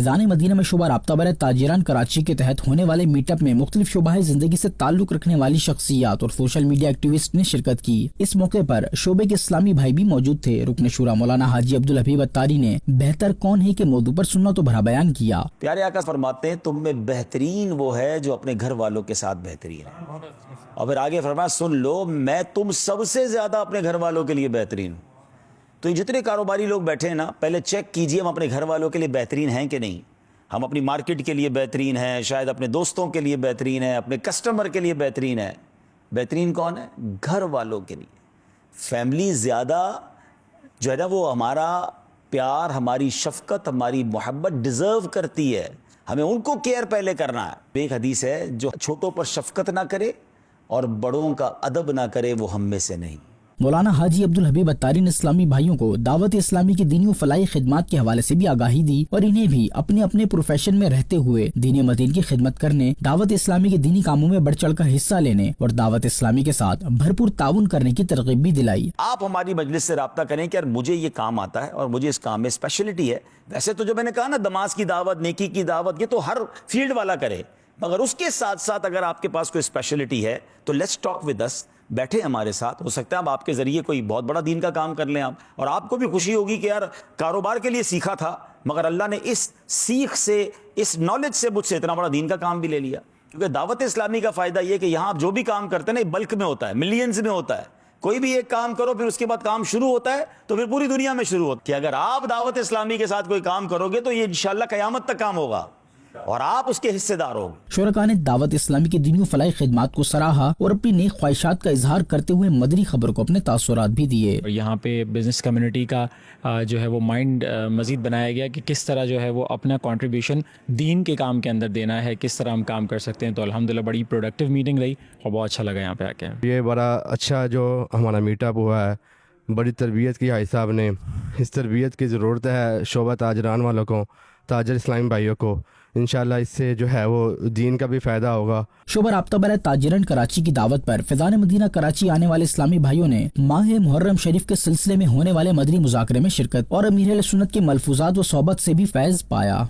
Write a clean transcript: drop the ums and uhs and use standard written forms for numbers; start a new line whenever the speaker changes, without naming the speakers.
Faizan Medina में शोबा राब्ता बर ताजिरान कराची के तहत होने वाले मीटअप में मुख्तलिफ शोबाए जिंदगी से ताल्लुक रखने वाली शख्सियात और सोशल मीडिया एक्टिविस्ट ने शिरकत की। इस मौके पर शोबे के इस्लामी भाई भी मौजूद थे। रुकन शुरा मौलाना हाजी अब्दुल हबीब अत्तारी ने बेहतर कौन है के मौजू पर सुन्नत तो भरा बयान किया।
प्यारे आका फरमाते हैं तुम में बेहतरीन वो है जो अपने घर वालों के साथ बेहतरीन है, और फिर आगे फरमाया सुन लो मैं तुम सबसे ज्यादा अपने घर वालों के लिए बेहतरीन हूँ। तो ये जितने कारोबारी लोग बैठे हैं ना, पहले चेक कीजिए हम अपने घर वालों के लिए बेहतरीन हैं कि नहीं। हम अपनी मार्केट के लिए बेहतरीन हैं, शायद अपने दोस्तों के लिए बेहतरीन है, अपने कस्टमर के लिए बेहतरीन है। बेहतरीन कौन है? घर वालों के लिए। फैमिली ज़्यादा जो है ना वो हमारा प्यार, हमारी शफकत, हमारी मोहब्बत डिज़र्व करती है। हमें उनको केयर पहले करना है। एक हदीस है जो छोटों पर शफकत ना करे और बड़ों का अदब ना करे वो हम में से नहीं।
मौलाना हाजी अब्दुल हबीब अत्तारी ने इस्लामी भाइयों को दावत इस्लामी की दीनी व फलाही खिदमत के हवाले से भी आगाही दी और इन्हें भी अपने अपने प्रोफेशन में रहते हुए दीन मदीन की खिदमत करने, दावत इस्लामी के दीनी कामों में बढ़ चढ़ कर हिस्सा लेने और दावत इस्लामी के साथ भरपूर ताउन करने की तरगीब भी दिलाई।
आप हमारी मजलिस से राब्ता करें कि यार मुझे ये काम आता है और मुझे इस काम में स्पेशलिटी है। वैसे तो जो मैंने कहा ना, नमाज की दावत, नेकी की दावत, ये तो हर फील्ड वाला करे, मगर उसके साथ साथ अगर आपके पास कोई स्पेशलिटी है तो लेट्स टॉक विद अस, बैठे हमारे साथ। हो सकता है अब आपके जरिए कोई बहुत बड़ा दीन का काम कर लें आप, और आपको भी खुशी होगी कि यार कारोबार के लिए सीखा था मगर अल्लाह ने इस सीख से, इस नॉलेज से मुझसे इतना बड़ा दीन का काम भी ले लिया। क्योंकि दावत इस्लामी का फायदा ये कि यहाँ आप जो भी काम करते हैं ना, बल्क में होता है, मिलियंस में होता है। कोई भी एक काम करो फिर उसके बाद काम शुरू होता है तो फिर पूरी दुनिया में शुरू होता है कि अगर आप दावत इस्लामी के साथ कोई काम करोगे तो ये इंशाल्लाह क़यामत तक काम होगा और आप उसके हिस्सेदार हो।
शुरका ने दावत इस्लामी की दीनी फलाही खिदमत को सराहा और अपनी नेक ख्वाहिशात का इजहार करते हुए मदनी खबर को अपने तासुरात भी दिए।
यहाँ पे बिज़नेस कम्युनिटी का जो है वो माइंड मज़ीद बनाया गया कि किस तरह जो है वो अपना कंट्रीब्यूशन दीन के काम के अंदर देना है, किस तरह हम काम कर सकते हैं। तो अल्हम्दुलिल्लाह बड़ी प्रोडक्टिव मीटिंग रही और बहुत अच्छा लगा यहाँ पे आके।
ये बड़ा अच्छा जो हमारा मीटअप हुआ है, बड़ी तरबियत की भाई साहब ने। इस तरबियत की ज़रूरत है शोबा ताजरान वालों को, ताजर इस्लामी भाइयों को। इंशाल्लाह इससे जो है वो दीन का भी फ़ायदा होगा।
शोबा राब्ता बर ताजिरन कराची की दावत पर फैज़ान मदीना कराची आने वाले इस्लामी भाइयों ने माह मुहर्रम शरीफ के सिलसिले में होने वाले मदनी मुज़ाकरे में शिरकत और अमीर अहले सुन्नत के मलफूजात व सोहबत से भी फैज़ पाया।